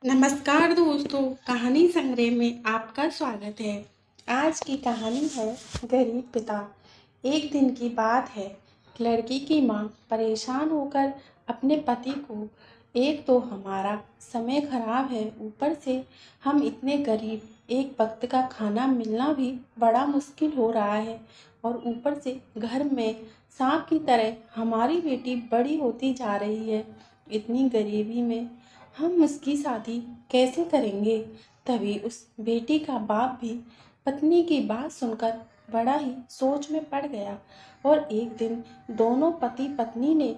नमस्कार दोस्तों, कहानी संग्रह में आपका स्वागत है। आज की कहानी है गरीब पिता। एक दिन की बात है। लड़की की माँ परेशान होकर अपने पति को, एक तो हमारा समय खराब है, ऊपर से हम इतने गरीब, एक वक्त का खाना मिलना भी बड़ा मुश्किल हो रहा है, और ऊपर से घर में सांप की तरह हमारी बेटी बड़ी होती जा रही है। इतनी गरीबी में हम उसकी शादी कैसे करेंगे। तभी उस बेटी का बाप भी पत्नी की बात सुनकर बड़ा ही सोच में पड़ गया, और एक दिन दोनों पति पत्नी ने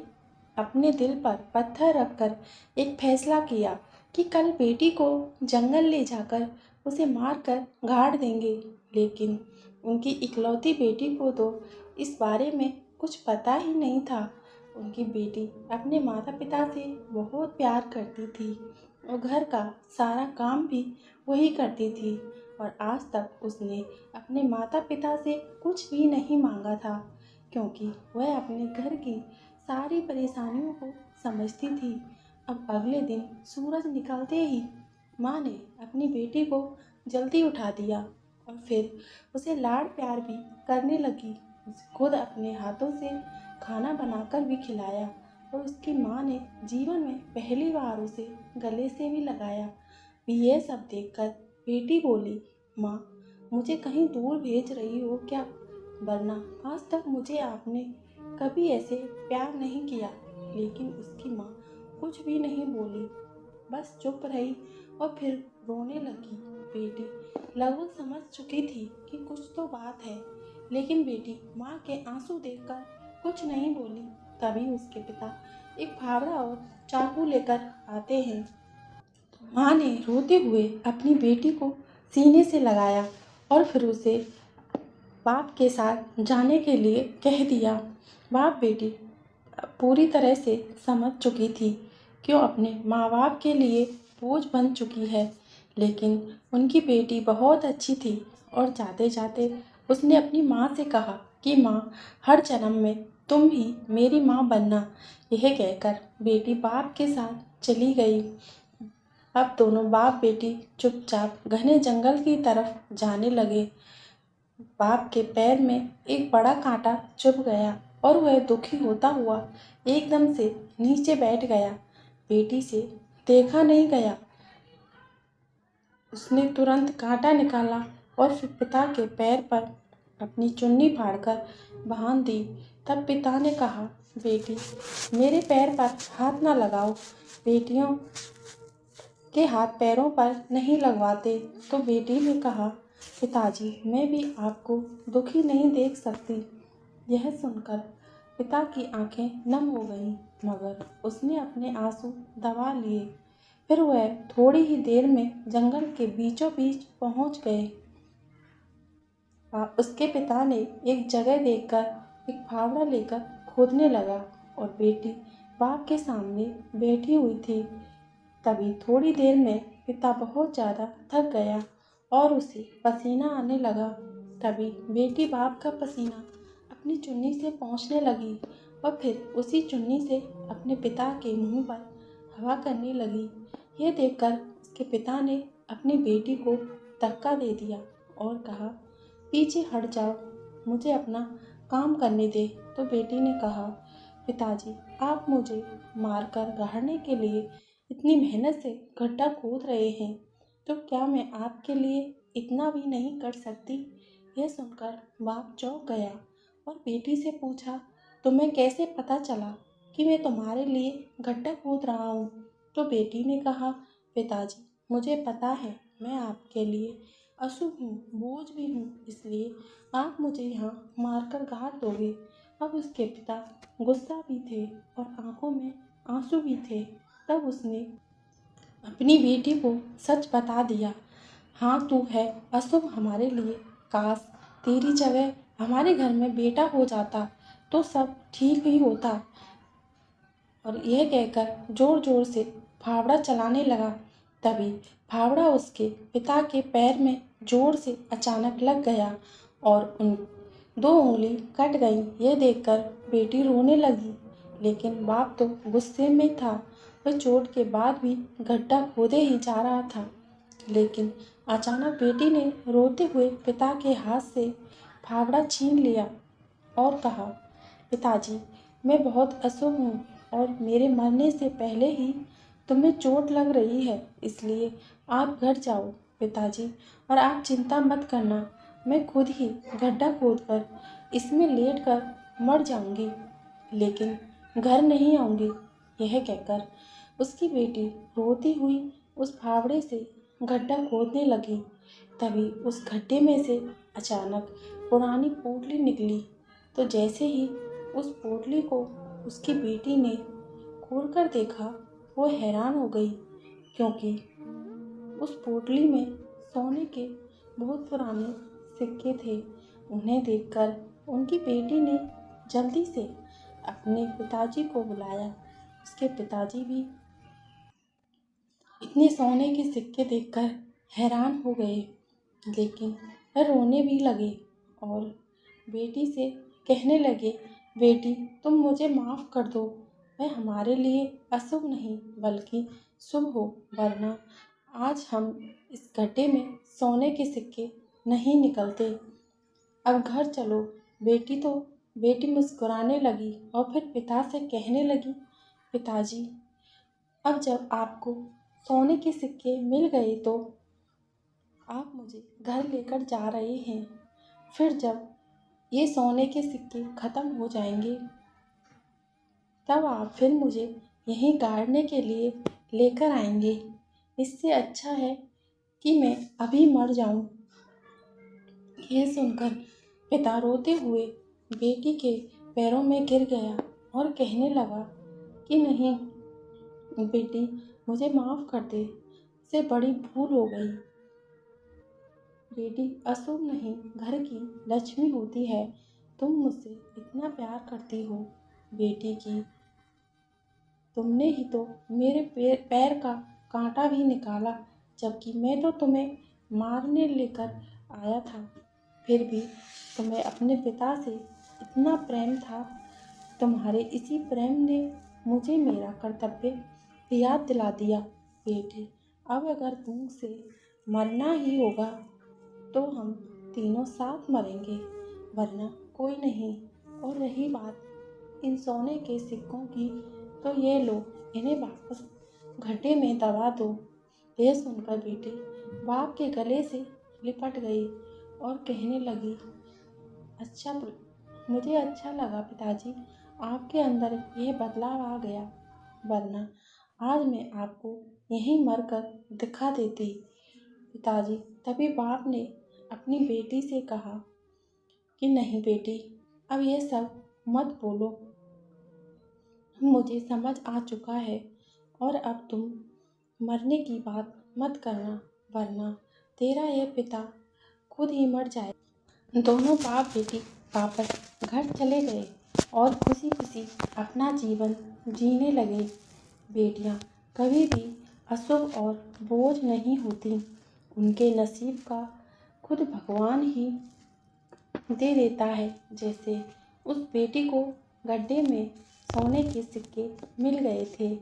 अपने दिल पर पत्थर रखकर एक फैसला किया कि कल बेटी को जंगल ले जाकर उसे मारकर गाड़ देंगे। लेकिन उनकी इकलौती बेटी को तो इस बारे में कुछ पता ही नहीं था। उनकी बेटी अपने माता पिता से बहुत प्यार करती थी, और घर का सारा काम भी वही करती थी, और आज तक उसने अपने माता पिता से कुछ भी नहीं मांगा था, क्योंकि वह अपने घर की सारी परेशानियों को समझती थी। अब अगले दिन सूरज निकलते ही माँ ने अपनी बेटी को जल्दी उठा दिया, और फिर उसे लाड़ प्यार भी करने लगी। खुद अपने हाथों से खाना बनाकर भी खिलाया, और उसकी माँ ने जीवन में पहली बार उसे गले से भी लगाया। ये सब देखकर बेटी बोली, माँ, मुझे कहीं दूर भेज रही हो क्या? वरना आज तक मुझे आपने कभी ऐसे प्यार नहीं किया। लेकिन उसकी माँ कुछ भी नहीं बोली, बस चुप रही और फिर रोने लगी। बेटी लगभग समझ चुकी थी कि कुछ तो बात है, लेकिन बेटी माँ के आंसू देखकर कुछ नहीं बोली। तभी उसके पिता एक फावड़ा और चाकू लेकर आते हैं। माँ ने रोते हुए अपनी बेटी को सीने से लगाया, और फिर उसे बाप के साथ जाने के लिए कह दिया। बाप बेटी पूरी तरह से समझ चुकी थी कि वो अपने माँ बाप के लिए बोझ बन चुकी है, लेकिन उनकी बेटी बहुत अच्छी थी, और जाते जाते उसने अपनी माँ से कहा कि माँ, हर जन्म में तुम ही मेरी माँ बनना। यह कहकर बेटी बाप के साथ चली गई। अब दोनों बाप बेटी चुपचाप घने जंगल की तरफ जाने लगे। बाप के पैर में एक बड़ा कांटा चुभ गया, और वह दुखी होता हुआ एकदम से नीचे बैठ गया। बेटी से देखा नहीं गया। उसने तुरंत कांटा निकाला और फिर पिता के पैर पर अपनी चुन्नी फाड़कर बांध दी। तब पिता ने कहा, बेटी, मेरे पैर पर हाथ ना लगाओ। बेटियों के हाथ पैरों पर नहीं लगवाते। तो बेटी ने कहा, पिताजी, मैं भी आपको दुखी नहीं देख सकती। यह सुनकर पिता की आंखें नम हो गईं, मगर उसने अपने आंसू दबा लिए। फिर वह थोड़ी ही देर में जंगल के बीचों बीच पहुंच गए। उसके पिता ने एक जगह देखकर एक फावड़ा लेकर खोदने लगा, और बेटी बाप के सामने बैठी हुई थी। तभी थोड़ी देर में पिता बहुत ज़्यादा थक गया, और उसे पसीना आने लगा। तभी बेटी बाप का पसीना अपनी चुन्नी से पोंछने लगी, और फिर उसी चुन्नी से अपने पिता के मुंह पर हवा करने लगी। यह देखकर उसके पिता ने अपनी बेटी को धक्का दे दिया और कहा, पीछे हट जाओ, मुझे अपना काम करने दे। तो बेटी ने कहा, पिताजी, आप मुझे मारकर गाड़ने के लिए इतनी मेहनत से गड्ढा खोद रहे हैं, तो क्या मैं आपके लिए इतना भी नहीं कर सकती? यह सुनकर बाप चौंक गया और बेटी से पूछा, तुम्हें कैसे पता चला कि मैं तुम्हारे लिए गड्ढा खोद रहा हूँ? तो बेटी ने कहा, पिताजी, मुझे पता है मैं आपके लिए अशुभ हूँ, बोझ भी हूँ, इसलिए आप मुझे यहाँ मारकर गाड़ दोगे। अब उसके पिता गुस्सा भी थे और आंखों में आंसू भी थे। तब उसने अपनी बेटी को सच बता दिया। हाँ, तू है अशुभ हमारे लिए। काश तेरी जगह हमारे घर में बेटा हो जाता तो सब ठीक ही होता। और यह कहकर जोर जोर से फावड़ा चलाने लगा। तभी फावड़ा उसके पिता के पैर में जोर से अचानक लग गया, और उन दो उंगली कट गई। यह देखकर बेटी रोने लगी, लेकिन बाप तो गुस्से में था वह चोट के बाद भी गड्ढा खोदे ही जा रहा था, लेकिन अचानक बेटी ने रोते हुए पिता के हाथ से फावड़ा छीन लिया और कहा, पिताजी, मैं बहुत अशुभ हूँ और मेरे मरने से पहले ही तुम्हें चोट लग रही है, इसलिए आप घर जाओ पिताजी, और आप चिंता मत करना, मैं खुद ही गड्ढा खोदकर इसमें लेटकर मर जाऊंगी, लेकिन घर नहीं आऊंगी। यह कहकर उसकी बेटी रोती हुई उस फावड़े से गड्ढा खोदने लगी। तभी उस गड्ढे में से अचानक पुरानी पोटली निकली। तो जैसे ही उस पोटली को उसकी बेटी ने खोलकर देखा, वो हैरान हो गई, क्योंकि उस पोटली में सोने के बहुत पुराने सिक्के थे। उन्हें देखकर उनकी बेटी ने जल्दी से अपने पिताजी को बुलाया। उसके पिताजी भी इतने सोने के सिक्के देखकर हैरान हो गए, लेकिन वह रोने भी लगे और बेटी से कहने लगे, बेटी, तुम मुझे माफ़ कर दो, मैं हमारे लिए अशुभ नहीं बल्कि शुभ हो, वरना आज हम इस गड्ढे में सोने के सिक्के नहीं निकलते। अब घर चलो। बेटी मुस्कुराने लगी और फिर पिता से कहने लगी, पिताजी, अब जब आपको सोने के सिक्के मिल गए तो आप मुझे घर लेकर जा रहे हैं। फिर जब ये सोने के सिक्के ख़त्म हो जाएंगे, तब आप फिर मुझे यहीं गाड़ने के लिए लेकर आएंगे। इससे अच्छा है कि मैं अभी मर जाऊं। यह सुनकर पिता रोते हुए बेटी के पैरों में गिर गया और कहने लगा कि नहीं बेटी, मुझे माफ़ कर दे, से बड़ी भूल हो गई। बेटी अशुभ नहीं, घर की लक्ष्मी होती है। तुम मुझसे इतना प्यार करती हो बेटी की, तुमने ही तो मेरे पैर का कांटा भी निकाला, जबकि मैं तो तुम्हें मारने लेकर आया था। फिर भी तुम्हें अपने पिता से इतना प्रेम था। तुम्हारे इसी प्रेम ने मुझे मेरा कर्तव्य याद दिला दिया। बेटी, अब अगर तुमसे मरना ही होगा तो हम तीनों साथ मरेंगे, वरना कोई नहीं। और रही बात इन सोने के सिक्कों की, तो ये लो, इन्हें वापस गड्ढे में दबा दो। यह सुनकर बेटी बाप के गले से लिपट गई और कहने लगी, अच्छा, मुझे अच्छा लगा पिताजी, आपके अंदर यह बदलाव आ गया, वरना आज मैं आपको यहीं मरकर दिखा देती। पिताजी, तभी बाप ने अपनी बेटी से कहा कि नहीं बेटी, अब ये सब मत बोलो, मुझे समझ आ चुका है और अब तुम मरने की बात मत करना, वरना तेरा यह पिता खुद ही मर जाए। दोनों बाप बेटी वापस घर चले गए और खुशी खुशी अपना जीवन जीने लगे। बेटियां कभी भी अशुभ और बोझ नहीं होती, उनके नसीब का खुद भगवान ही दे देता है। जैसे उस बेटी को गड्ढे में सोने के सिक्के मिल गए थे।